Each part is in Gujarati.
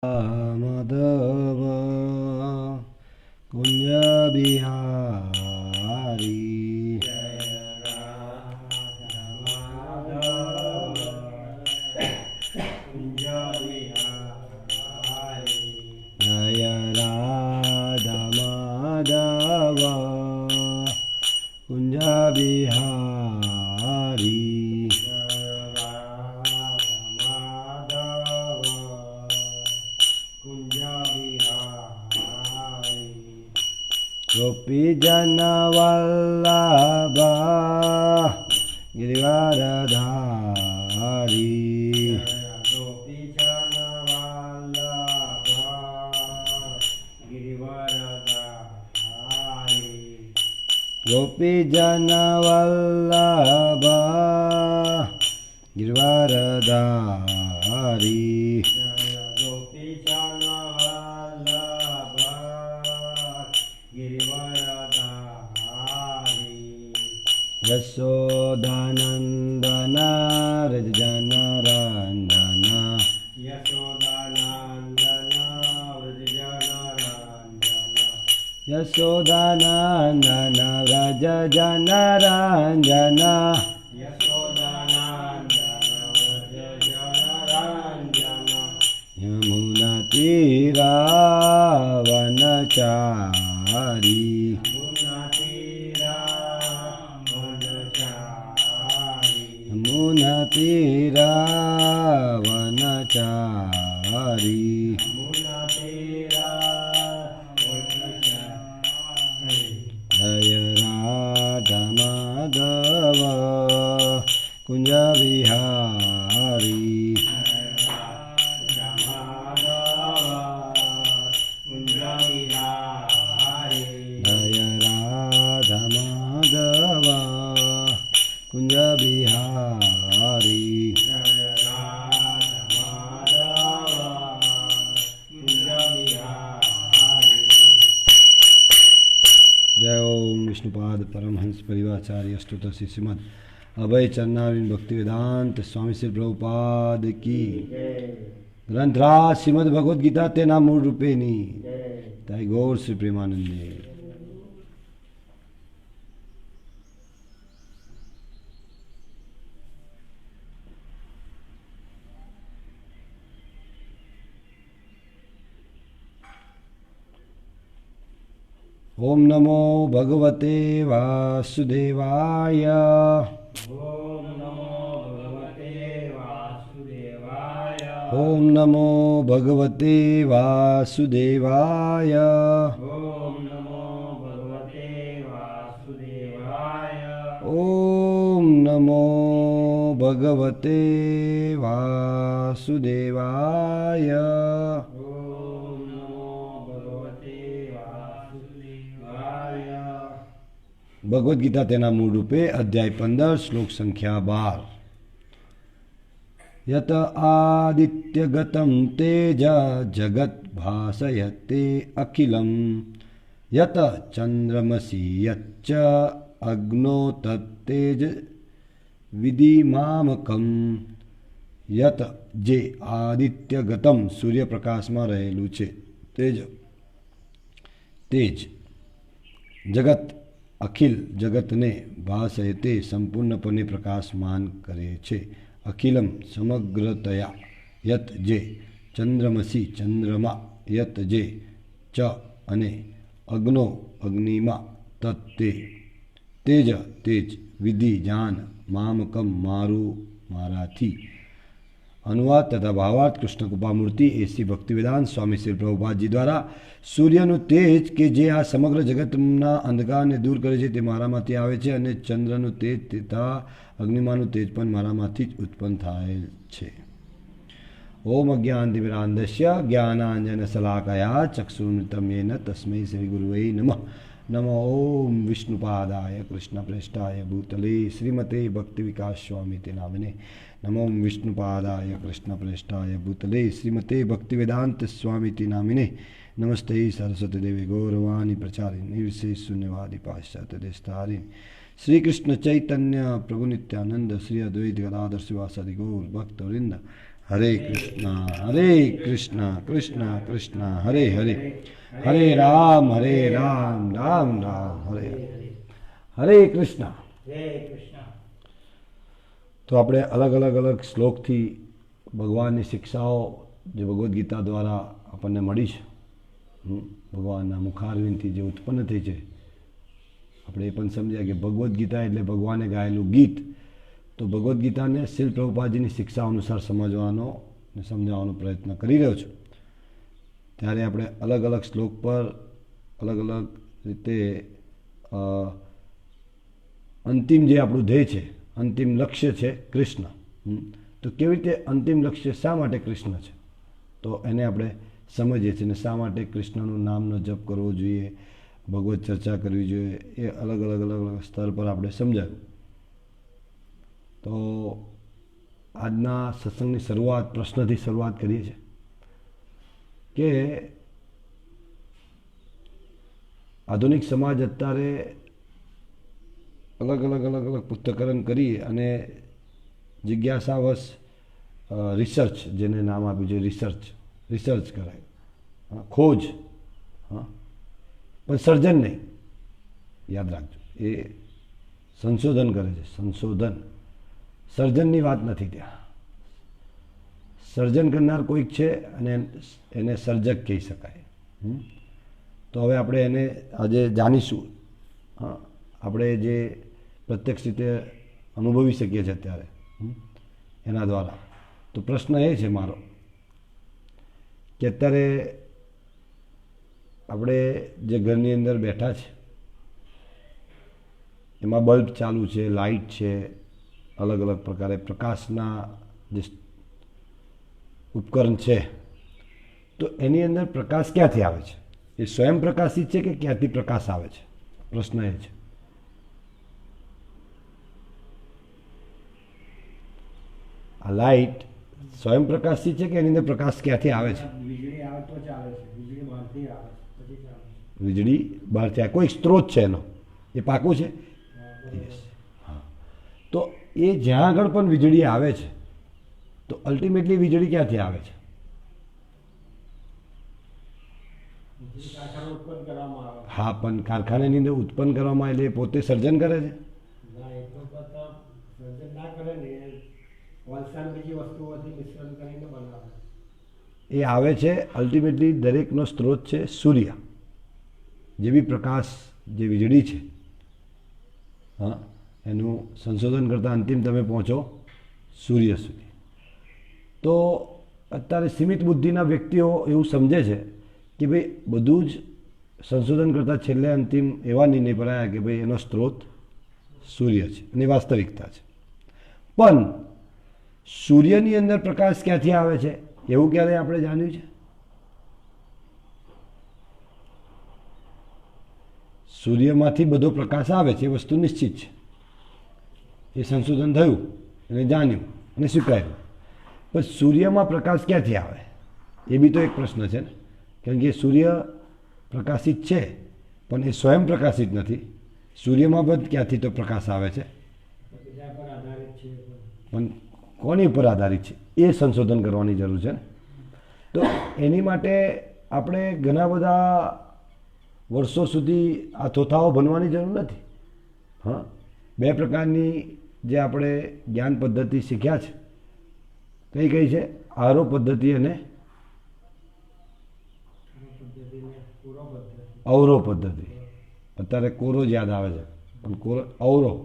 माधव कुंज बिहारी जय राधा माधव कुंज बिहारी गोपी जन वल्लभ गिरिवरधारी गोपी जन वल्लभ गिरिवरधारी गोपी जन वल्लभ गिरिवरधारी यशोदानंदन व्रजजनरंजन यशोदानंदन व्रजजनरंजन यमुनातीरावनचारी यमुनातीरावनचारी जय राधा माधव कुंज बिहारी जय राधा माधव कुंज बिहारी जय ओम विष्णुपाद परमहंस परिवाचार्य अष्टोत्तर श्रीमद् अभय चरणारिंद भक्ति वेदांत स्वामी श्री प्रभुपाद की ग्रंथराज श्रीमद् भगवद गीता तेना मूल रूपेणी ताई गौर श्री प्रेमानंदे। ओम नमो भगवते वासुदेवाय ओम नमो भगवते वासुदेवाय ओम नमो भगवते वासुदेवाय ओम नमो भगवते वासुदेवाय ओम नमो भगवते वासुदेवाय ओम नमो भगवते वासुदेवाय। भगवद गीता तेना मूल रूपे अध्याय 15 श्लोक संख्या 12। यत आदित्यगतं तेज जगत् भासयते अखिलं यत चंद्रमसि यच्च अग्नो तत्तेज विधिमामकं यत जे आदित्यगतम सूर्यप्रकाशમાં રહેલું છે તેજ જગત અખિલ જગતને ભાસયતે સંપૂર્ણપણે પ્રકાશમાન કરે છે અખિલમ સમગ્રતયા યત જે ચંદ્રમસી ચંદ્રમા યત જે ચ અને અગ્નો અગ્નિમાં તત્તે તેજ તેજ વિધિ જાન મામકમ મારું મારાથી। अनुवाद तथा भावार्थ कृष्ण कृपामूर्ति एसी भक्तिवेदांत स्वामी श्री प्रभुपाद जी द्वारा सूर्यનું તેજ કે જે આ સમગ્ર જગતના અંધકારને દૂર કરે છે તે મારામાંથી આવે છે અને ચંદ્રનું તેજ તથા અગ્નિમાનું તેજ પણ મારામાંથી જ ઉત્પન્ન થાય છે। ओम अज्ञानतिमिरान्धस्य ज्ञानाञ्जनशलाकया चक्षुरुन्मिलितं येन तस्मै श्रीगुरुवे नमः। नमो ओम विष्णुपादाय कृष्णप्रेष्ठाय भूतले श्रीमते भक्तिविकास स्वामी नामिने। नमो विष्णुपादाय कृष्णप्रेष्ठाय भूतले श्रीमते भक्तिवेदांत स्वामी नामिने। नमस्ते सरस्वती देवी गौरवाणी प्रचारिणी निर्विशेष शून्यवादी पाश्चात्य देशतारिणी। श्री कृष्ण चैतन्य प्रभु नित्यानंद श्री अद्वैत गदाधर शिवासादि गौर भक्तवृंद હરે કૃષ્ણ કૃષ્ણ કૃષ્ણ હરે હરે, હરે રામ રામ રામ હરે હરે. હરે કૃષ્ણ. જય કૃષ્ણ. તો આપણે અલગ શ્લોકથી ભગવાનની શિક્ષાઓ જે ભગવદ્ ગીતા દ્વારા આપણને મળી છે, ભગવાનના મુખારવિંદથી જે ઉત્પન્ન થઈ છે, આપણે એ પણ સમજ્યા કે ભગવદ્ ગીતા એટલે ભગવાને ગાયેલું ગીત. તો ભગવદ્ ગીતાને શ્રીલ પ્રભુપાદજીની શિક્ષા અનુસાર સમજવાનો અને સમજાવવાનો પ્રયત્ન કરી રહ્યો છું. ત્યારે આપણે અલગ શ્લોક પર અલગ રીતે અંતિમ જે આપણું ધ્યેય છે, અંતિમ લક્ષ્ય છે કૃષ્ણ. તો કેવી રીતે અંતિમ લક્ષ્ય શા માટે કૃષ્ણ છે, તો એને આપણે સમજીએ છીએ. અને શા માટે કૃષ્ણનું નામનો જપ કરવો જોઈએ, ભગવત ચર્ચા કરવી જોઈએ, એ અલગ સ્તર પર આપણે સમજાવ્યું. તો આજના સત્સંગની શરૂઆત પ્રશ્નથી શરૂઆત કરીએ છીએ કે આધુનિક સમાજ અત્યારે અલગ પૃથ્થકરણ કરી અને જિજ્ઞાસાવશ રિસર્ચ, જેને નામ આપ્યું છે રિસર્ચ કરાય, ખોજ, પણ સર્જન નહીં. યાદ રાખજો, એ સંશોધન કરે છે, સંશોધન. સર્જનની વાત નથી ત્યાં. સર્જન કરનાર કોઈક છે અને એને સર્જક કહી શકાય. તો હવે આપણે એને આજે જાણીશું. આપણે જે પ્રત્યક્ષ રીતે અનુભવી શકીએ છીએ અત્યારે એના દ્વારા. તો પ્રશ્ન એ છે મારો કે અત્યારે આપણે જે ઘરની અંદર બેઠા છે એમાં બલ્બ ચાલુ છે, લાઇટ છે, અલગ પ્રકારે પ્રકાશના જે ઉપકરણ છે, તો એની અંદર પ્રકાશ ક્યાંથી આવે છે? એ સ્વયં પ્રકાશિત છે કે ક્યાંથી પ્રકાશ આવે છે? પ્રશ્ન એ છે. આ લાઇટ સ્વયં પ્રકાશિત છે કે એની અંદર પ્રકાશ ક્યાંથી આવે છે? વીજળી આવે તો ચાલે છે, વીજળી બહારથી આવે પછી ચાલે છે. વીજળી બહારથી આવે, કોઈ સ્ત્રોત છે એનો, એ પાકું છે. હા, તો એ જ્યાં આગળ પણ વીજળી આવે છે, તો અલ્ટિમેટલી વીજળી ક્યાંથી આવે છે? વીજળી કારખાને ઉત્પન્ન કરવામાં આવે. હા, પણ કારખાનાની અંદર ઉત્પન્ન કરવામાં એટલે એ પોતે સર્જન કરે છે? ના, એ તો બધા સર્જન ના કરે ને, એ કોલસા ને બીજી વસ્તુઓથી મિશ્રણ કરીને બનાવે. એ આવે છે અલ્ટિમેટલી દરેકનો સ્ત્રોત છે સૂર્ય. જે બી પ્રકાશ, જે વીજળી છે, હા, એનું સંશોધન કરતાં અંતિમ તમે પહોંચો સૂર્ય સુધી. તો અત્યારે સીમિત બુદ્ધિના વ્યક્તિઓ એવું સમજે છે કે ભાઈ બધું જ સંશોધન કરતાં છેલ્લે અંતિમ એવા નિર્ણય પર આવ્યા કે ભાઈ એનો સ્ત્રોત સૂર્ય છે, અને વાસ્તવિકતા છે. પણ સૂર્યની અંદર પ્રકાશ ક્યાંથી આવે છે એવું ક્યારે આપણે જાણ્યું છે? સૂર્યમાંથી બધો પ્રકાશ આવે છે એ વસ્તુ નિશ્ચિત છે, એ સંશોધન થયું અને જાણ્યું અને સ્વીકાર્યું. પણ સૂર્યમાં પ્રકાશ ક્યાંથી આવે એ બી તો એક પ્રશ્ન છે ને. કારણ કે સૂર્ય પ્રકાશિત છે પણ એ સ્વયં પ્રકાશિત નથી. સૂર્યમાં પણ ક્યાંથી તો પ્રકાશ આવે છે, બીજા પર આધારિત છે. પણ કોની ઉપર આધારિત છે એ સંશોધન કરવાની જરૂર છે ને. તો એની માટે આપણે ઘણા બધા વર્ષો સુધી આ થોથાઓ બનવાની જરૂર નથી. હા, બે પ્રકારની જે આપણે જ્ઞાન પદ્ધતિ શીખ્યા છે, કઈ છે? આરોહ પદ્ધતિ અને અવરોહ પદ્ધતિ. અત્યારે કોરો જ યાદ આવે છે, પણ કોરો અવરોહ.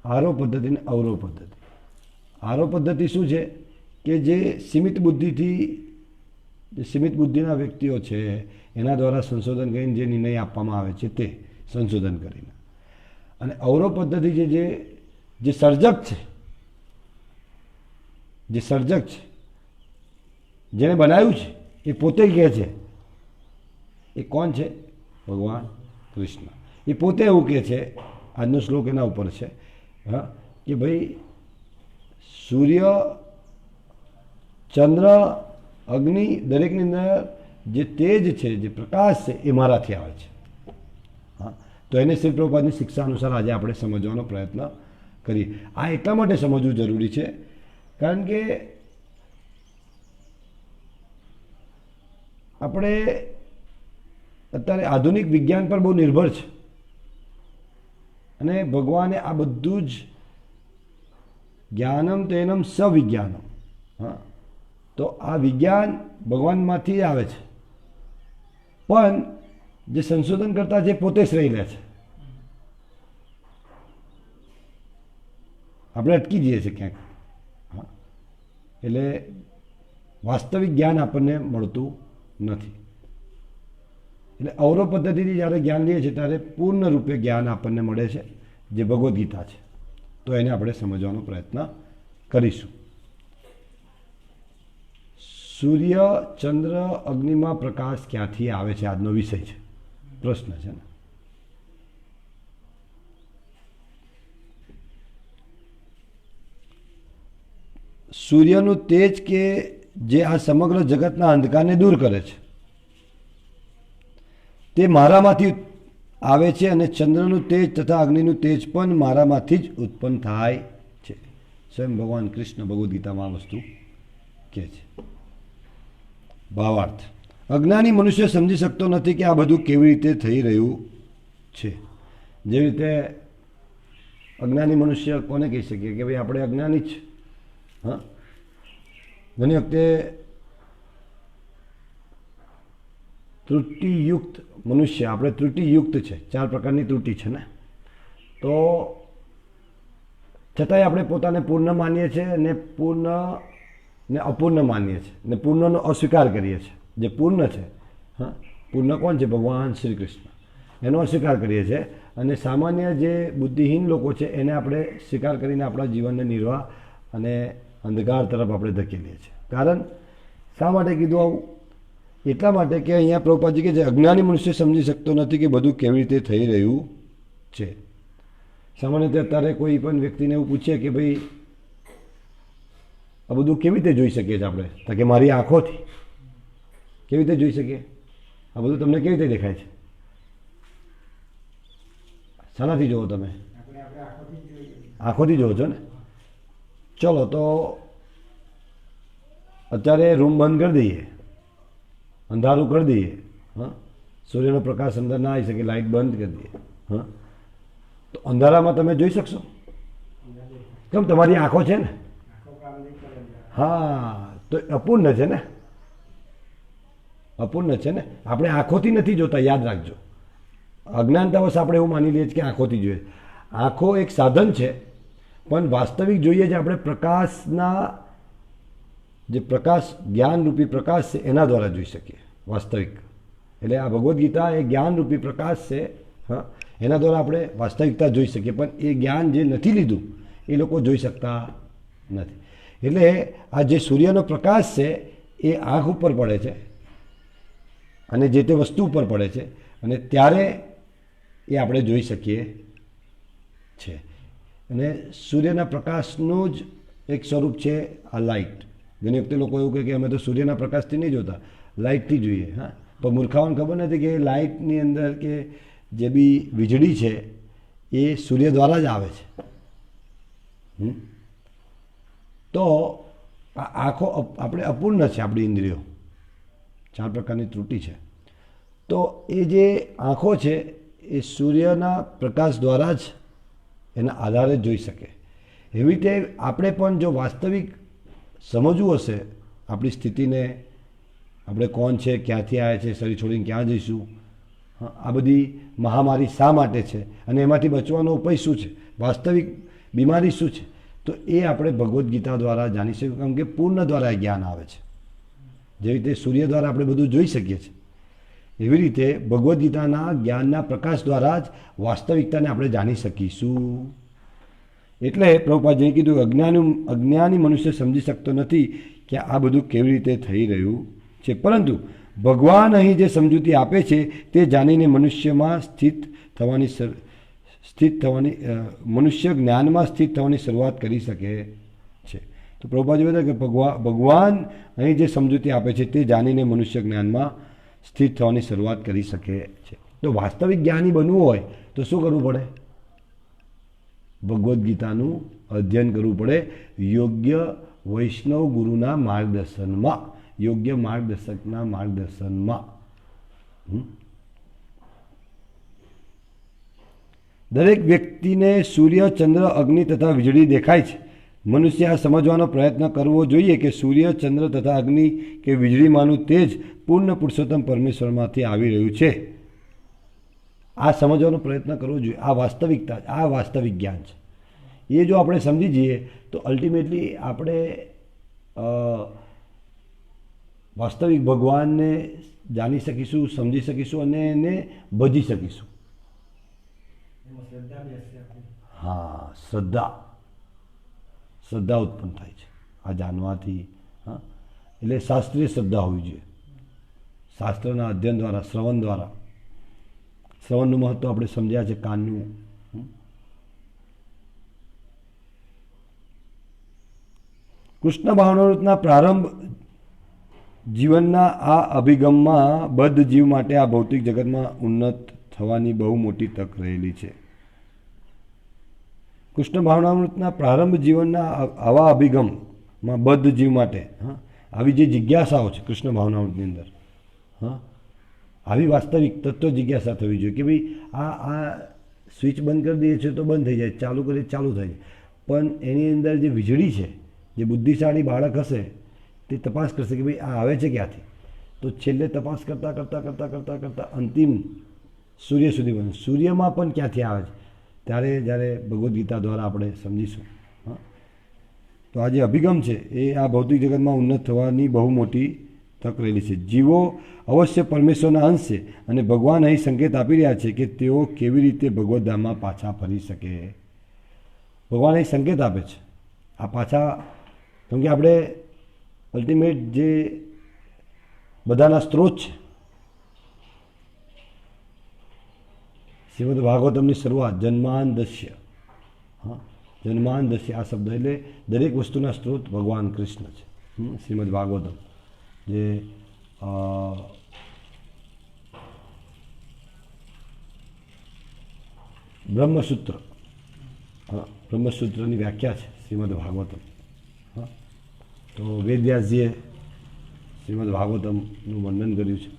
આરોહ પદ્ધતિ અને અવરોહ પદ્ધતિ. આરોહ પદ્ધતિ શું છે કે જે સીમિત બુદ્ધિના વ્યક્તિઓ છે એના દ્વારા સંશોધન કરીને જે નિર્ણય આપવામાં આવે છે તે સંશોધન કરીને. અને અવરોહ પદ્ધતિ જે સર્જક છે, જેને બનાવ્યું છે એ પોતે કહે છે. એ કોણ છે? ભગવાન કૃષ્ણ. એ પોતે એવું કહે છે, આજનો શ્લોક એના ઉપર છે, હા, કે ભાઈ સૂર્ય, ચંદ્ર, અગ્નિ, દરેકની અંદર જે તેજ છે, જે પ્રકાશ છે, એ મારાથી આવે છે. હા, તો એને શ્રી પ્રભુપાદની શિક્ષા અનુસાર આજે આપણે સમજવાનો પ્રયત્ન કરીએ. આ એટલા માટે સમજવું જરૂરી છે કારણ કે આપણે અત્યારે આધુનિક વિજ્ઞાન પર બહુ નિર્ભર છે અને ભગવાને આ બધું જ જ્ઞાનમ તેનમ સવિજ્ઞાનમ, હા, તો આ વિજ્ઞાન ભગવાનમાંથી જ આવે છે, પણ જે સંશોધન કરતા જે પોતે શ્રેય લે છે. આપણે અટકી જઈએ છીએ ક્યાંક. હા, એટલે વાસ્તવિક જ્ઞાન આપણને મળતું નથી. એટલે અવરો પદ્ધતિથી જ્યારે જ્ઞાન લઈએ છીએ ત્યારે પૂર્ણ રૂપે જ્ઞાન આપણને મળે છે, જે ભગવદ્ ગીતા છે. તો એને આપણે સમજવાનો પ્રયત્ન કરીશું. સૂર્ય, ચંદ્ર, અગ્નિમાં પ્રકાશ ક્યાંથી આવે છે? આજનો વિષય છે, પ્રશ્ન છે ને. સૂર્યનું તેજ કે જે આ સમગ્ર જગતના અંધકારને દૂર કરે છે તે મારામાંથી આવે છે, અને ચંદ્રનું તેજ તથા અગ્નિનું તેજ પણ મારામાંથી જ ઉત્પન્ન થાય છે. સ્વયં ભગવાન કૃષ્ણ ભગવદ્ ગીતામાં આ વસ્તુ કહે છે. ભાવાર્થ: અજ્ઞાની મનુષ્ય સમજી શકતો નથી કે આ બધું કેવી રીતે થઈ રહ્યું છે. જેવી રીતે અજ્ઞાની મનુષ્ય કોને કહી શકીએ કે ભાઈ આપણે અજ્ઞાની જ. હા, ઘણી વખતે ત્રુટિયુક્ત મનુષ્ય, આપણે ત્રુટિયુક્ત છે, 4 પ્રકારની ત્રુટિ છે ને, તો છતાંય આપણે પોતાને પૂર્ણ માનીએ છીએ અને પૂર્ણ ને અપૂર્ણ માનીએ છીએ, ને પૂર્ણનો અસ્વીકાર કરીએ છીએ. જે પૂર્ણ છે, હા, પૂર્ણ કોણ છે? ભગવાન શ્રી કૃષ્ણ. એનો અસ્વીકાર કરીએ છીએ, અને સામાન્ય જે બુદ્ધિહીન લોકો છે એને આપણે સ્વીકાર કરીને આપણા જીવનને નિર્વાહ અને અંધકાર તરફ આપણે ધકેલીએ છીએ. કારણ શા માટે કીધું આવું? એટલા માટે કે અહીંયા પ્રભુપાદજી કે જે અજ્ઞાની મનુષ્ય સમજી શકતો નથી કે બધું કેવી રીતે થઈ રહ્યું છે. સામાન્ય રીતે અત્યારે કોઈ પણ વ્યક્તિને એવું પૂછીએ કે ભાઈ આ બધું કેવી રીતે જોઈ શકીએ છીએ આપણે? તો કે મારી આંખોથી. કેવી રીતે જોઈ શકીએ? આ બધું તમને કેવી રીતે દેખાય છે? શાનાથી જુઓ તમે? આંખોથી જુઓ છો ને. ચલો તો અત્યારે રૂમ બંધ કરી દઈએ, અંધારું કરી દઈએ, હા, સૂર્યનો પ્રકાશ અંદર ના આવી શકે, લાઇટ બંધ કરી દઈએ, હા, તો અંધારામાં તમે જોઈ શકશો? કેમ? તમારી આંખો છે ને. હા, તો અપૂર્ણ છે ને, અપૂર્ણ છે ને. આપણે આંખોથી નથી જોતા, યાદ રાખજો. અજ્ઞાનતાવશ આપણે એવું માની લઈએ છીએ કે આંખોથી જોઈએ. આંખો એક સાધન છે, પણ વાસ્તવિક જોઈએ જે આપણે પ્રકાશના, જે પ્રકાશ જ્ઞાનરૂપી પ્રકાશ છે એના દ્વારા જોઈ શકીએ વાસ્તવિક. એટલે આ ભગવદ્ ગીતા એ જ્ઞાનરૂપી પ્રકાશ છે, હા, એના દ્વારા આપણે વાસ્તવિકતા જોઈ શકીએ. પણ એ જ્ઞાન જે નથી લીધું એ લોકો જોઈ શકતા નથી. એટલે આ જે સૂર્યનો પ્રકાશ છે એ આંખ ઉપર પડે છે અને જે તે વસ્તુ ઉપર પડે છે, અને ત્યારે એ આપણે જોઈ શકીએ છે. અને સૂર્યના પ્રકાશનું જ એક સ્વરૂપ છે આ લાઇટ. ઘણી વખતે લોકો એવું કહે કે અમે તો સૂર્યના પ્રકાશથી નહીં જોતા, લાઇટથી જોઈએ. હા, પણ મૂર્ખાઓને ખબર નથી કે લાઇટની અંદર કે જે બી વીજળી છે એ સૂર્ય દ્વારા જ આવે છે. તો આ આંખો આપણે અપૂર્ણ છે, આપણી ઇન્દ્રિયો 4 પ્રકારની ત્રુટિ છે. તો એ જે આંખો છે એ સૂર્યના પ્રકાશ દ્વારા જ એના આધારે જોઈ શકે. એવી રીતે આપણે પણ જો વાસ્તવિક સમજવું હશે આપણી સ્થિતિને, આપણે કોણ છે, ક્યાંથી આવ્યા છે, શરીર છોડીને ક્યાં જઈશું, આ બધી મહામારી શા માટે છે અને એમાંથી બચવાનો ઉપાય શું છે, વાસ્તવિક બીમારી શું છે, તો એ આપણે ભગવદ્ ગીતા દ્વારા જાણી શકીએ. કેમ કે પૂર્ણ દ્વારા એ જ્ઞાન આવે છે. જેવી રીતે સૂર્ય દ્વારા આપણે બધું જોઈ શકીએ છીએ, એવી રીતે ભગવદ્ ગીતાના જ્ઞાનના પ્રકાશ દ્વારા જ વાસ્તવિકતાને આપણે જાણી શકીશું. એટલે પ્રભુપાદજીએ કીધું અજ્ઞાની મનુષ્ય સમજી શકતો નથી કે આ બધું કેવી રીતે થઈ રહ્યું છે, પરંતુ ભગવાન અહીં જે સમજૂતી આપે છે તે જાણીને મનુષ્યમાં મનુષ્ય જ્ઞાનમાં સ્થિત થવાની શરૂઆત કરી શકે છે. તો પ્રભુપાદજી કહે કે ભગવાન અહીં જે સમજૂતી આપે છે તે જાણીને મનુષ્ય જ્ઞાનમાં સ્થિત થવાની શરૂઆત કરી શકે છે. તો વાસ્તવિક જ્ઞાની બનવું હોય તો શું કરવું પડે? ભગવદ્ ગીતાનું અધ્યયન કરવું પડે યોગ્ય વૈષ્ણવ ગુરુના માર્ગદર્શનમાં. યોગ્ય માર્ગદર્શકના માર્ગદર્શનમાં. દરેક વ્યક્તિને સૂર્ય, ચંદ્ર, અગ્નિ તથા વીજળી દેખાય છે. મનુષ્ય આ સમજવાનો પ્રયત્ન કરવો જોઈએ કે સૂર્ય, ચંદ્ર તથા અગ્નિ કે વીજળીમાંનું તેજ પૂર્ણ પુરુષોત્તમ પરમેશ્વરમાંથી આવી રહ્યું છે. આ સમજવાનો પ્રયત્ન કરવો જોઈએ. આ વાસ્તવિકતા, આ વાસ્તવિક જ્ઞાન છે. એ જો આપણે સમજી જઈએ તો અલ્ટિમેટલી આપણે વાસ્તવિક ભગવાનને જાણી શકીશું, સમજી શકીશું અને એને ભજી શકીશું. એમાં શ્રદ્ધા બેસશે આપણી. હા, શ્રદ્ધા ઉત્પન્ન થાય છે આ જાણવાથી. હા, એટલે શાસ્ત્રીય શ્રદ્ધા હોવી જોઈએ. શાસ્ત્રના અધ્યયન દ્વારા, શ્રવણ દ્વારા. શ્રવણનું મહત્વ આપણે સમજ્યા છે, કાનનું. કૃષ્ણ ભાવનામૃતના પ્રારંભ જીવનના આ અભિગમમાં બદ્ધ જીવ માટે આ ભૌતિક જગતમાં ઉન્નત થવાની બહુ મોટી તક રહેલી છે. કૃષ્ણ ભાવનામૃતના પ્રારંભ જીવનના આવા અભિગમમાં બદ્ધ જીવ માટે આવી જે જિજ્ઞાસાઓ છે કૃષ્ણ ભાવનામૃતની અંદર, આવી વાસ્તવિક તત્વ જિજ્ઞાસા થવી જોઈએ કે ભાઈ આ સ્વિચ બંધ કરી દઈએ છીએ તો બંધ થઈ જાય, ચાલુ કરીએ ચાલુ થઈ જાય, પણ એની અંદર જે વીજળી છે, જે બુદ્ધિશાળી બાળક હશે તે તપાસ કરશે કે ભાઈ આ આવે છે ક્યાંથી. તો છેલ્લે તપાસ કરતાં કરતાં કરતાં કરતાં કરતાં અંતિમ સૂર્ય સુધી બને. સૂર્યમાં પણ ક્યાંથી આવે છે ત્યારે જ્યારે ભગવદ્ ગીતા દ્વારા આપણે સમજીશું. તો આ જે અભિગમ છે એ આ ભૌતિક જગતમાં ઉન્નત થવાની બહુ મોટી તક રહેલી છે. જીવો અવશ્ય પરમેશ્વરના અંશ છે અને ભગવાન અહીં સંકેત આપી રહ્યા છે કે તેઓ કેવી રીતે ભગવદ્ ધામમાં પાછા ફરી શકે. ભગવાન અહીં સંકેત આપે છે આ પાછા, કેમ કે આપણે અલ્ટિમેટ જે બધાના સ્ત્રોત છે, શ્રીમદ ભાગવતમની શરૂઆત જન્માંદસ્ય, જન્માંદસ્ય આ શબ્દ એટલે દરેક વસ્તુના સ્ત્રોત ભગવાન કૃષ્ણ છે. શ્રીમદ ભાગવતમ જે બ્રહ્મસૂત્ર, બ્રહ્મસૂત્રની વ્યાખ્યા છે શ્રીમદ ભાગવતમ. તો વેદવ્યાસજીએ શ્રીમદ ભાગવતમનું વર્ણન કર્યું છે.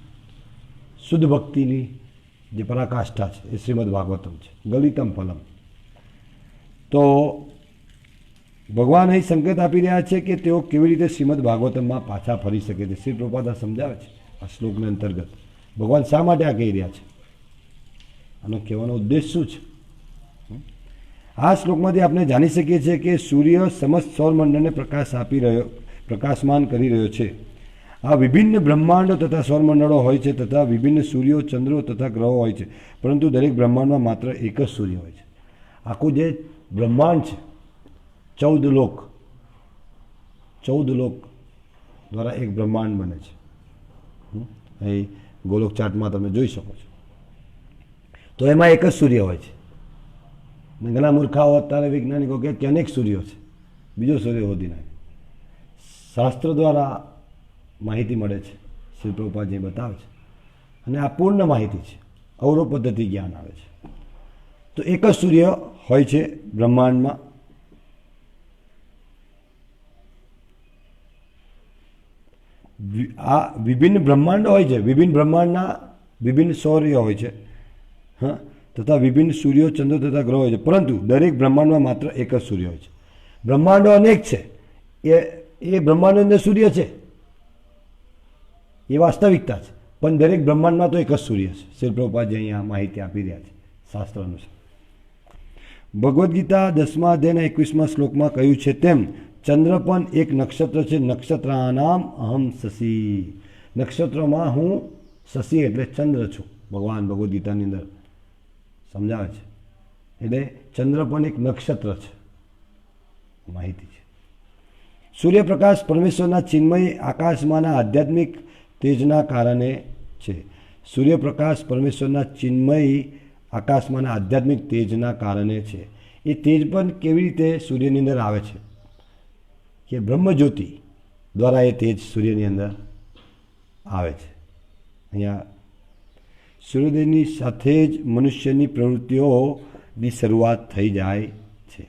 શુદ્ધ ભક્તિની જે પરાકાષ્ઠા છે એ શ્રીમદ ભાગવતમ છે, ગલિતમ ફલમ. તો ભગવાન અહીં સંકેત આપી રહ્યા છે કે તેઓ કેવી રીતે શ્રીમદ ભાગવતમમાં પાછા ફરી શકે છે. શ્રી પ્રભુપાદ સમજાવે છે આ શ્લોકના અંતર્ગત ભગવાન શા માટે આ કહી રહ્યા છે, આનો કહેવાનો ઉદ્દેશ શું છે. આ શ્લોકમાંથી આપણે જાણી શકીએ છીએ કે સૂર્ય સમસ્ત સૌરમંડળને પ્રકાશમાન કરી રહ્યો છે. આ વિભિન્ન બ્રહ્માંડો તથા સૌરમંડળો હોય છે તથા વિભિન્ન સૂર્યો, ચંદ્રો તથા ગ્રહો હોય છે, પરંતુ દરેક બ્રહ્માંડમાં માત્ર એક જ સૂર્ય હોય છે. આખું જે બ્રહ્માંડ છે 14 લોક દ્વારા એક બ્રહ્માંડ બને છે. એ ગોલોક ચાર્ટમાં તમે જોઈ શકો છો. તો એમાં એક જ સૂર્ય હોય છે. ઘણા મૂર્ખાઓ અત્યારે વૈજ્ઞાનિકો કહે કે અનેક સૂર્યો છે, બીજો સૂર્ય હોતી નથી. શાસ્ત્ર દ્વારા માહિતી મળે છે, શ્રી પ્રભુપાદજી બતાવે છે, અને આ પૂર્ણ માહિતી છે, અવરો પદ્ધતિ જ્ઞાન આવે છે. તો એક જ સૂર્ય હોય છે બ્રહ્માંડમાં. આ વિભિન્ન બ્રહ્માંડો હોય છે, વિભિન્ન બ્રહ્માંડના વિભિન્ન સૌર્ય હોય છે, તથા વિભિન્ન સૂર્યો, ચંદ્ર તથા ગ્રહો હોય છે, પરંતુ દરેક બ્રહ્માંડમાં માત્ર એક જ સૂર્ય હોય છે. બ્રહ્માંડો અનેક છે, એ બ્રહ્માંડની અંદર સૂર્ય છે, એ વાસ્તવિકતા છે, પણ દરેક બ્રહ્માંડમાં તો એક જ સૂર્ય છે. શ્રી પ્રભુપાદજી અહીંયા માહિતી આપી રહ્યા છે શાસ્ત્ર અનુસાર. ભગવદ્ ગીતા 10મા અધ્યાયના 21મા શ્લોકમાં કહ્યું છે તેમ ચંદ્ર પણ એક નક્ષત્ર છે. નક્ષત્રાનામ અહમ શશી. નક્ષત્રોમાં હું શશી એટલે ચંદ્ર છું. ભગવાન ભગવદ્ ગીતાની અંદર સમજાવે છે. એટલે ચંદ્ર પણ એક નક્ષત્ર છે, માહિતી છે. સૂર્યપ્રકાશ પરમેશ્વરના ચિન્મય આકાશમાંના આધ્યાત્મિક તેજના કારણે છે. સૂર્યપ્રકાશ પરમેશ્વરના ચિન્મય આકાશમાંના આધ્યાત્મિક તેજના કારણે છે. એ તેજ પણ કેવી રીતે સૂર્યની અંદર આવે છે કે બ્રહ્મજ્યોતિ દ્વારા એ તેજ સૂર્યની અંદર આવે છે. અહીંયા સૂર્યોદયની સાથે જ મનુષ્યની પ્રવૃત્તિઓની શરૂઆત થઈ જાય છે.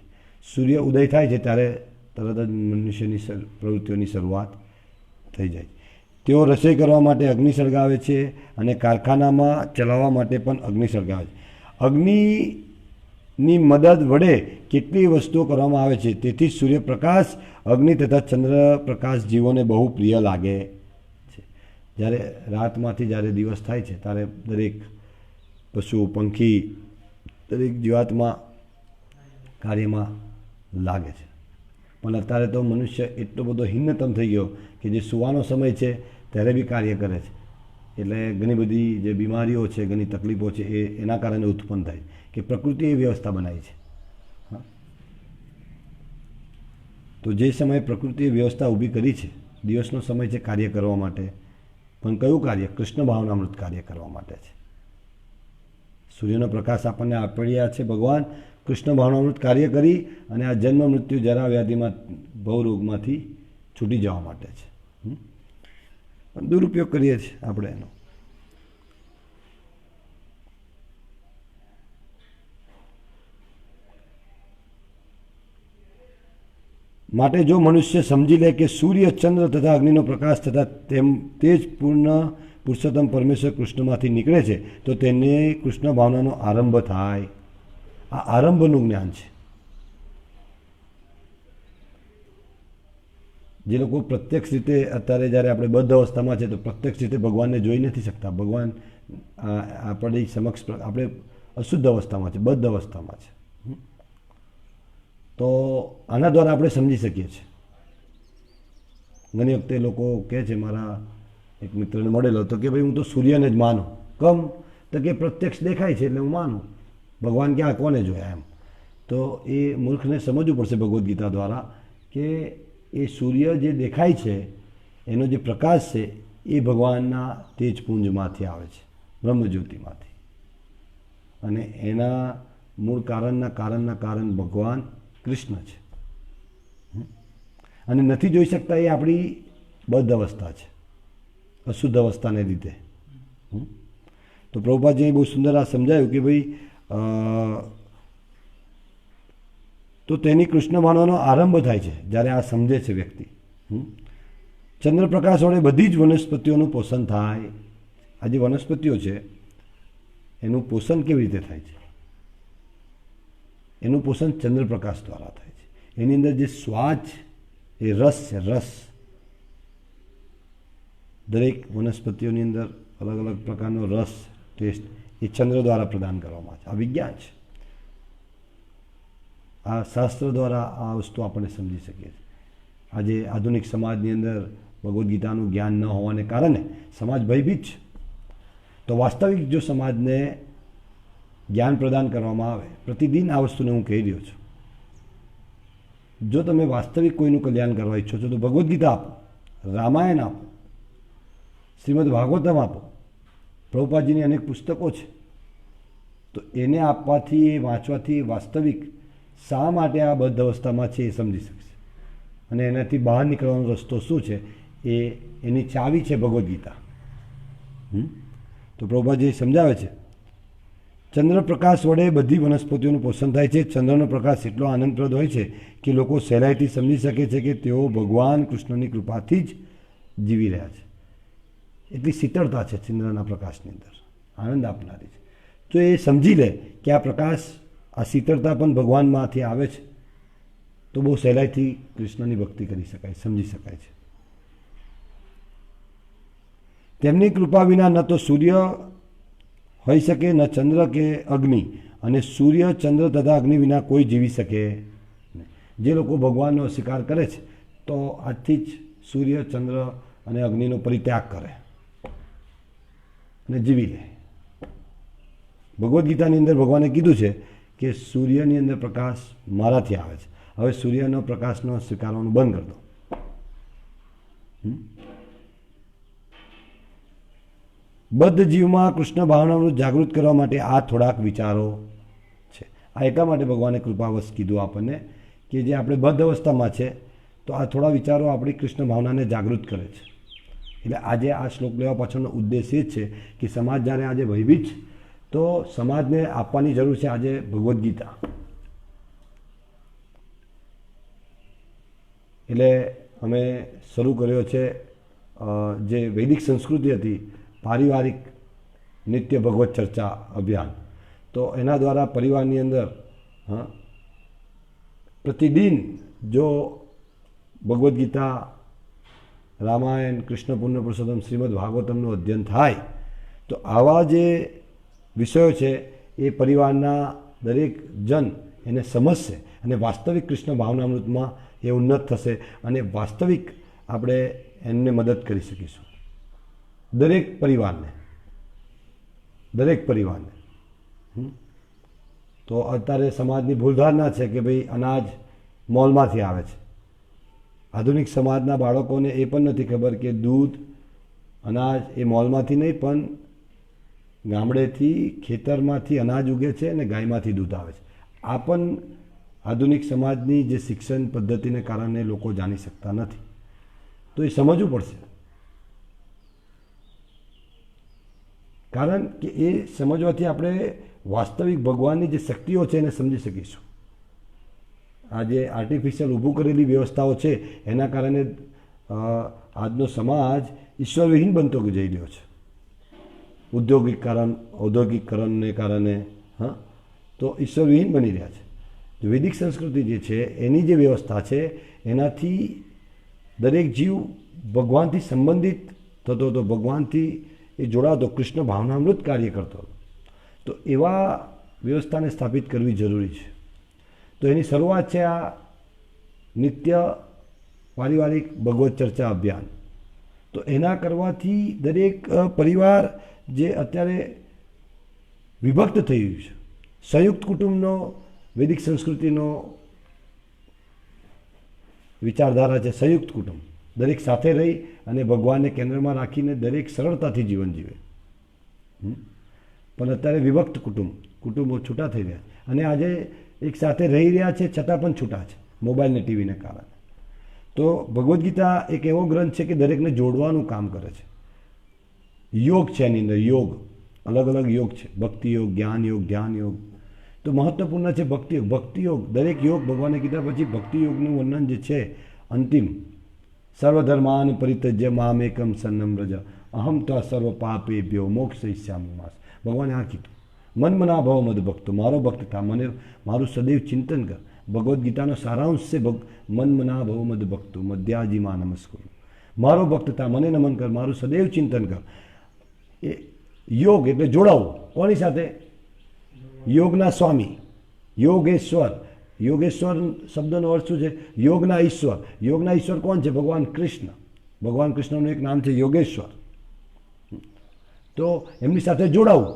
સૂર્ય ઉદય થાય છે ત્યારે તરત જ મનુષ્યની પ્રવૃત્તિઓની શરૂઆત થઈ જાય. તેઓ રસોઈ કરવા માટે અગ્નિ સળગાવે છે અને કારખાનામાં ચલાવવા માટે પણ અગ્નિ સળગાવે છે. અગ્નિની મદદ વડે કેટલી વસ્તુઓ કરવામાં આવે છે. તેથી સૂર્યપ્રકાશ, અગ્નિ તથા ચંદ્રપ્રકાશ જીવોને બહુ પ્રિય લાગે છે. જ્યારે રાતમાંથી જ્યારે દિવસ થાય છે ત્યારે દરેક પશુ, પંખી, દરેક જીવાતમાં કાર્યમાં લાગે છે. પણ અત્યારે તો મનુષ્ય એટલો બધો હિન્નતમ થઈ ગયો કે જે સુવાનો સમય છે ત્યારે બી કાર્ય કરે છે. એટલે ઘણી બધી જે બીમારીઓ છે, ઘણી તકલીફો છે એ એના કારણે ઉત્પન્ન થાય કે પ્રકૃતિએ વ્યવસ્થા બનાવી છે. હા, તો જે સમયે પ્રકૃતિએ વ્યવસ્થા ઊભી કરી છે, દિવસનો સમય છે કાર્ય કરવા માટે, પણ કયું કાર્ય? કૃષ્ણ ભાવનામૃત કાર્ય કરવા માટે છે. સૂર્યનો પ્રકાશ આપણને આપ્યા છે ભગવાન કૃષ્ણ ભાવનામૃત કાર્ય કરી અને આ જન્મ, મૃત્યુ, જરા, વ્યાધિમાં, ભવરોગમાંથી છૂટી જવા માટે છે. પણ દુરુપયોગ કરીએ છીએ આપણે એનો. માટે જો મનુષ્ય સમજી લે કે સૂર્ય, ચંદ્ર તથા અગ્નિનો પ્રકાશ તથા તે જ પૂર્ણ પુરુષોત્તમ પરમેશ્વર કૃષ્ણમાંથી નીકળે છે તો તેને કૃષ્ણ ભાવનાનો આરંભ થાય. આ આરંભનું જ્ઞાન છે. જે લોકો પ્રત્યક્ષ રીતે અત્યારે જ્યારે આપણે બદ્ધ અવસ્થામાં છે તો પ્રત્યક્ષ રીતે ભગવાનને જોઈ નથી શકતા. ભગવાન આપણી સમક્ષ, આપણે અશુદ્ધ અવસ્થામાં છે, બદ્ધ અવસ્થામાં છે. તો આના દ્વારા આપણે સમજી શકીએ છીએ. ઘણી વખતે લોકો કહે છે, મારા એક મિત્રને મળેલો તો કે ભાઈ હું તો સૂર્યને જ માનું. કમ? તો કે પ્રત્યક્ષ દેખાય છે એટલે હું માનું. ભગવાન ક્યાં કોને જોયા એમ? તો એ મૂર્ખને સમજવું પડશે ભગવદ્ ગીતા દ્વારા કે એ સૂર્ય જે દેખાય છે એનો જે પ્રકાશ છે એ ભગવાનના તેજપુંજમાંથી આવે છે, બ્રહ્મજ્યોતિમાંથી. અને એના મૂળ કારણ ભગવાન કૃષ્ણ છે. અને નથી જોઈ શકતા એ આપણી બદ્ધ અવસ્થા છે, અશુદ્ધ અવસ્થાને લીધે. તો પ્રભુપાદજીએ બહુ સુંદર આ સમજાયું કે ભાઈ તો તેની કૃષ્ણ માનવાનો આરંભ થાય છે જ્યારે આ સમજે છે વ્યક્તિ. ચંદ્રપ્રકાશ વડે બધી જ વનસ્પતિઓનું પોષણ થાય. આ જે વનસ્પતિઓ છે એનું પોષણ કેવી રીતે થાય છે? એનું પોષણ ચંદ્રપ્રકાશ દ્વારા થાય છે. એની અંદર જે સ્વાદ, એ રસ છે, રસ. દરેક વનસ્પતિઓની અંદર અલગ અલગ પ્રકારનો રસ, ટેસ્ટ એ ચંદ્ર દ્વારા પ્રદાન કરવામાં આવે છે. આ વિજ્ઞાન છે. આ શાસ્ત્ર દ્વારા આ વસ્તુ આપણે સમજી શકીએ છીએ. આજે આધુનિક સમાજની અંદર ભગવદ્ ગીતાનું જ્ઞાન ન હોવાને કારણે સમાજ ભયભીત છે. તો વાસ્તવિક જો સમાજને જ્ઞાન પ્રદાન કરવામાં આવે, પ્રતિદિન આ વસ્તુને હું કહી રહ્યો છું, જો તમે વાસ્તવિક કોઈનું કલ્યાણ કરવા ઈચ્છો છો તો ભગવદ્ ગીતા આપો, રામાયણ આપો, શ્રીમદ ભાગવતમ આપો. પ્રભુપાદજીની અનેક પુસ્તકો છે. તો એને આપવાથી, એ વાંચવાથી વાસ્તવિક શા માટે આ બદ્ધ અવસ્થામાં છે એ સમજી શકશે. અને એનાથી બહાર નીકળવાનો રસ્તો શું છે એ એની ચાવી છે ભગવદ્ ગીતા. તો પ્રભુપાદજી સમજાવે છે, ચંદ્રપ્રકાશ વડે બધી વનસ્પતિઓનું પોષણ થાય છે. ચંદ્રનો પ્રકાશ એટલો આનંદપ્રદ હોય છે કે લોકો સહેલાઈથી સમજી શકે છે કે તેઓ ભગવાન કૃષ્ણની કૃપાથી જ જીવી રહ્યા છે. એટલી શીતળતા છે ચંદ્રના પ્રકાશની અંદર, આનંદ આપનારી છે. તો એ સમજી લે કે આ પ્રકાશ, આ શીતળતા પણ ભગવાનમાંથી આવે છે તો બહુ સહેલાઈથી કૃષ્ણની ભક્તિ કરી શકાય, સમજી શકાય છે. તેમની કૃપા વિના ન તો સૂર્ય હોઈ શકે, ન ચંદ્ર કે અગ્નિ. અને સૂર્ય, ચંદ્ર તથા અગ્નિ વિના કોઈ જીવી શકે નહીં. જે લોકો ભગવાનનો સ્વીકાર કરે છે તો આજથી જ સૂર્ય, ચંદ્ર અને અગ્નિનો પરિત્યાગ કરે અને જીવી લે. ભગવદ્ ગીતાની અંદર ભગવાને કીધું છે કે સૂર્યની અંદર પ્રકાશ મારાથી આવે છે, હવે સૂર્યનો પ્રકાશનો સ્વીકારવાનું બંધ કરી દો. બદ્ધ જીવમાં કૃષ્ણ ભાવનાનું જાગૃત કરવા માટે આ થોડાક વિચારો છે. આ એટલા માટે ભગવાને કૃપાવશ કીધું આપણને કે જે આપણે બદ્ધ અવસ્થામાં છે તો આ થોડા વિચારો આપણી કૃષ્ણ ભાવનાને જાગૃત કરે છે. એટલે આજે આ શ્લોક લેવા પાછળનો ઉદ્દેશ એ જ છે કે સમાજ જ્યારે આજે ભયભીત છે તો સમાજને આપવાની જરૂર છે આજે ભગવદ્ ગીતા. એટલે અમે શરૂ કર્યો છે જે વૈદિક સંસ્કૃતિ હતી, પારિવારિક નિત્ય ભગવત ચર્ચા અભિયાન, તો એના દ્વારા પરિવારની અંદર પ્રતિદિન જો ભગવદ્ ગીતા, રામાયણ, કૃષ્ણ પૂર્ણ પુરુષોત્તમ, શ્રીમદ ભાગવતમનું અધ્યયન થાય તો આવા જે વિષયો છે એ પરિવારના દરેક જન એને સમજશે અને વાસ્તવિક કૃષ્ણ ભાવનામૃતમાં એ ઉન્નત થશે અને વાસ્તવિક આપણે એમને મદદ કરી શકીશું. દરેક પરિવારને તો અત્યારે સમાજની ભૂલધારણા છે કે ભાઈ અનાજ મોલમાંથી આવે છે. આધુનિક સમાજના બાળકોને એ પણ નથી ખબર કે દૂધ, અનાજ એ મોલમાંથી નહીં પણ ગામડેથી, ખેતરમાંથી અનાજ ઉગે છે અને ગાયમાંથી દૂધ આવે છે. આ પણ આધુનિક સમાજની જે શિક્ષણ પદ્ધતિને કારણે લોકો જાણી શકતા નથી. તો એ સમજવું પડશે, કારણ કે એ સમજવાથી આપણે વાસ્તવિક ભગવાનની જે શક્તિઓ છે એને સમજી શકીશું. આ જે આર્ટિફિશિયલ ઊભું કરેલી વ્યવસ્થાઓ છે એના કારણે આજનો સમાજ ઈશ્વરવિહીન બનતો જઈ રહ્યો છે. ઔદ્યોગિકરણને કારણે તો ઈશ્વરવિહીન બની રહ્યા છે. જો વૈદિક સંસ્કૃતિ જે છે એની જે વ્યવસ્થા છે એનાથી દરેક જીવ ભગવાનથી સંબંધિત થતો હતો, ભગવાનથી એ જોડાતો, કૃષ્ણ ભાવનામૃત કાર્ય કરતો હતો. તો એવા વ્યવસ્થાને સ્થાપિત કરવી જરૂરી છે. તો એની શરૂઆત છે આ નિત્ય પારિવારિક ભગવત ચર્ચા અભિયાન. તો એના કરવાથી દરેક પરિવાર જે અત્યારે વિભક્ત થઈ રહ્યું છે, સંયુક્ત કુટુંબનો વૈદિક સંસ્કૃતિનો વિચારધારા છે સંયુક્ત કુટુંબ. દરેક સાથે રહી અને ભગવાનને કેન્દ્રમાં રાખીને દરેક સરળતાથી જીવન જીવે. પણ અત્યારે વિભક્ત કુટુંબો છૂટા થઈ રહ્યા છે અને આજે એક સાથે રહી રહ્યા છે છતાં પણ છૂટા છે મોબાઈલ ને ટીવીને કારણે. તો ભગવદ્ ગીતા એક એવો ગ્રંથ છે કે દરેકને જોડવાનું કામ કરે છે. યોગ છે એની અંદર, યોગ, અલગ અલગ યોગ છે, ભક્તિ યોગ, જ્ઞાન યોગ, ધ્યાન યોગ. તો મહત્વપૂર્ણ છે ભક્તિ યોગ. ભક્તિ યોગ, દરેક યોગ ભગવાને કીધા પછી ભક્તિ યોગનું વર્ણન જે છે અંતિમ, સર્વધર્માન પરિત્યજ્ય મામ એકમ શરણમ વ્રજ અહમ ત્વા સર્વ પાપેભ્યો મોક્ષયિષ્યામિ માસ. ભગવાને આ કીધું, મન મના ભવ મદ ભક્તો, મારો ભક્ત થા, મને મારું સદૈવ ચિંતન કર. ભગવદ્ ગીતાનો સારાંશ છે મન મના ભવ મદ ભક્તો મધ્યાજીમાં નમસ્કુર. મારો ભક્ત થા, મને નમન કર, મારું સદૈવ ચિંતન કર. એ યોગ એટલે જોડાવું કોની સાથે? યોગના સ્વામી, યોગેશ્વર. યોગેશ્વર શબ્દનો અર્થ શું છે? યોગના ઈશ્વર. યોગના ઈશ્વર કોણ છે? ભગવાન કૃષ્ણ. ભગવાન કૃષ્ણનું એક નામ છે યોગેશ્વર. તો એમની સાથે જોડાવું,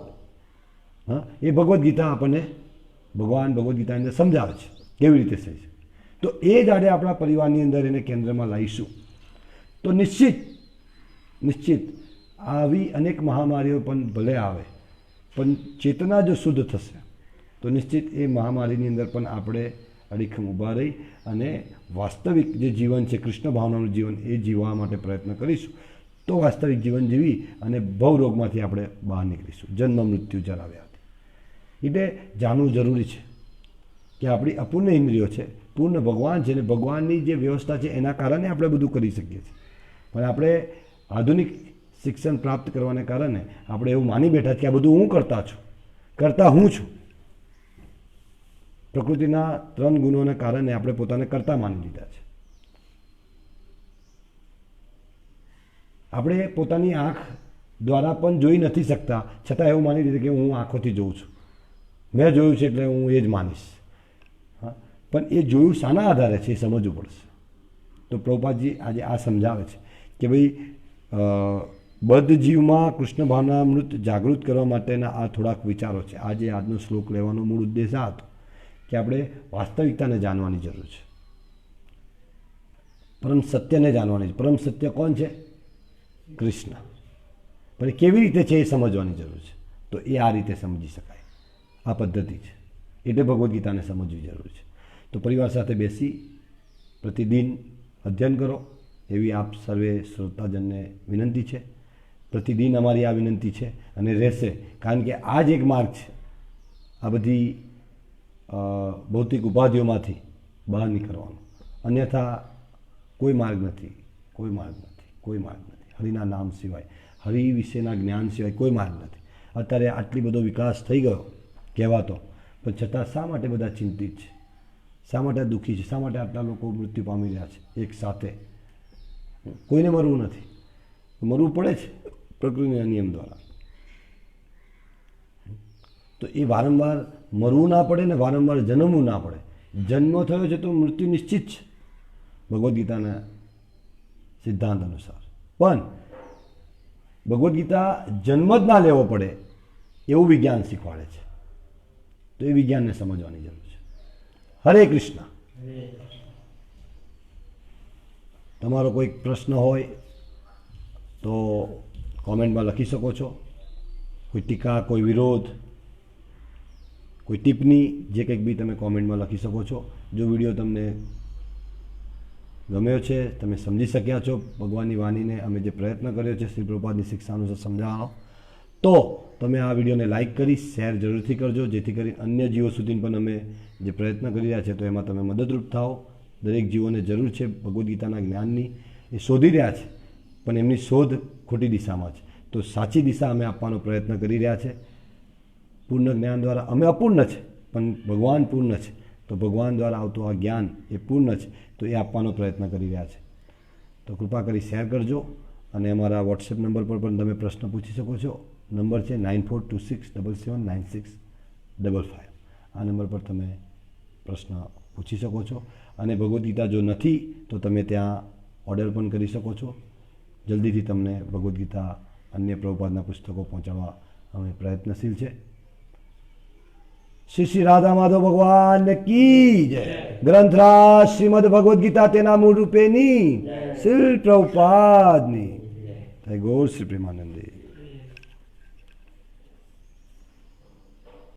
એ ભગવદ્ ગીતા આપણને ભગવાન ભગવદ્ ગીતાની અંદર સમજાવે છે કેવી રીતે થઈ છે. તો એ જ આડે આપણા પરિવારની અંદર એને કેન્દ્રમાં લાવીશું તો નિશ્ચિત આવી અનેક મહામારીઓ પણ ભલે આવે પણ ચેતના જો શુદ્ધ થશે તો નિશ્ચિત એ મહામારીની અંદર પણ આપણે અડીખમ ઊભા રહી અને વાસ્તવિક જે જીવન છે કૃષ્ણ ભાવનાનું જીવન એ જીવવા માટે પ્રયત્ન કરીશું. તો વાસ્તવિક જીવન જીવી અને ભવરોગમાંથી આપણે બહાર નીકળીશું, જન્મ મૃત્યુ જરાવ્યા. એટલે જાણવું જરૂરી છે કે આપણી અપૂર્ણ ઇન્દ્રિયો છે, પૂર્ણ ભગવાન છે, અને ભગવાનની જે વ્યવસ્થા છે એના કારણે આપણે બધું કરી શકીએ છીએ. પણ આપણે આધુનિક શિક્ષણ પ્રાપ્ત કરવાને કારણે આપણે એવું માની બેઠા કે આ બધું હું કરતા હું છું. પ્રકૃતિના 3 ગુણોને કારણે આપણે પોતાને કરતા માની લીધા છે. આપણે પોતાની આંખ દ્વારા પણ જોઈ નથી શકતા છતાં એવું માની લીધું કે હું આંખોથી જોઉં છું, મેં જોયું છે એટલે હું એ જ માનીશ. પણ એ જોયું શાના આધારે છે એ સમજવું પડશે. તો પ્રભુપાદજી આજે આ સમજાવે છે કે ભાઈ બદ્ધ જીવમાં કૃષ્ણ ભાવનામૃત જાગૃત કરવા માટેના આ થોડાક વિચારો છે. આજે આજનો શ્લોક લેવાનો મૂળ ઉદ્દેશ આ હતો કે આપણે વાસ્તવિકતાને જાણવાની જરૂર છે, પરમ સત્યને જાણવાની છે. પરમ સત્ય કોણ છે? કૃષ્ણ. પણ કેવી રીતે છે એ સમજવાની જરૂર છે. તો એ આ રીતે સમજી શકાય, આ પદ્ધતિ છે. એટલે ભગવદ્ ગીતાને સમજવી જરૂર છે. તો પરિવાર સાથે બેસી પ્રતિદિન અધ્યયન કરો એવી આપ સર્વે શ્રોતાજનને વિનંતી છે. પ્રતિદિન અમારી આ વિનંતી છે અને રહેશે, કારણ કે આ જ એક માર્ગ છે આ બધી ભૌતિક ઉપાધિઓમાંથી બહાર નીકળવાનો. અન્યથા કોઈ માર્ગ નથી. હરિના નામ સિવાય, હરિ વિશેના જ્ઞાન સિવાય કોઈ માર્ગ નથી. અત્યારે આટલી બધો વિકાસ થઈ ગયો કહેવાતો, પણ છતાં શા માટે બધા ચિંતિત છે, શા માટે દુઃખી છે, શા માટે આટલા લોકો મૃત્યુ પામી રહ્યા છે એક સાથે? કોઈને મરવું નથી, મરવું પડે છે પ્રકૃતિના નિયમ દ્વારા. તો એ વારંવાર મરવું ના પડે ને વારંવાર જન્મવું ના પડે. જન્મ થયો છે તો મૃત્યુ નિશ્ચિત છે ભગવદ્ ગીતાના સિદ્ધાંત અનુસાર. પણ ભગવદ્ ગીતા જન્મ જ ના લેવો પડે એવું વિજ્ઞાન શીખવાડે છે. તો એ વિજ્ઞાનને સમજવાની જરૂર છે. હરે કૃષ્ણ. તમારો કોઈ પ્રશ્ન હોય તો કોમેન્ટમાં લખી શકો છો. કોઈ ટીકા, કોઈ વિરોધ, કોઈ ટિપ્પણી, જે કંઈક બી તમે કોમેન્ટમાં લખી શકો છો. જો વિડીયો તમને ગમ્યો છે, તમે સમજી શક્યા છો ભગવાનની વાણીને અમે જે પ્રયત્ન કર્યો છે શ્રી પ્રભુપાદની શિક્ષા અનુસાર સમજાવવાનો, તો તમે આ વિડીયોને લાઇક કરી શેર જરૂરથી કરજો, જેથી કરી અન્ય જીવો સુધી પણ અમે જે પ્રયત્ન કરી રહ્યા છે તો એમાં તમે મદદરૂપ થાઓ. દરેક જીવોને જરૂર છે ભગવદ્ ગીતાના જ્ઞાનની. એ શોધી રહ્યા છે પણ એમની શોધ ખોટી દિશામાં છે. તો સાચી દિશા અમે આપવાનો પ્રયત્ન કરી રહ્યા છે પૂર્ણ જ્ઞાન દ્વારા. અમે અપૂર્ણ છે પણ ભગવાન પૂર્ણ છે, તો ભગવાન દ્વારા આવતું આ જ્ઞાન એ પૂર્ણ છે, તો એ આપવાનો પ્રયત્ન કરી રહ્યા છે. તો કૃપા કરી શેર કરજો. અને અમારા વોટ્સએપ નંબર પર પણ તમે પ્રશ્ન પૂછી શકો છો. નંબર છે 9426779655. આ નંબર પર તમે પ્રશ્ન પૂછી શકો છો. અને ભગવદ્ ગીતા જો નથી તો તમે ત્યાં ઓર્ડર પણ કરી શકો છો. જલ્દીથી તમને ભગવદ્ ગીતા અન્ય પ્રભુપાદના પુસ્તકો પહોંચાડવા અમે પ્રયત્નશીલ છે. શ્રી શ્રી રાધા માધવ ભગવાન કી જય. ગ્રંથરાજ શ્રીમદ ભગવદ્ ગીતા તેના મૂળ રૂપેની શ્રી પ્રભુપાદની. જય ગૌર શ્રી પ્રેમાનંદે.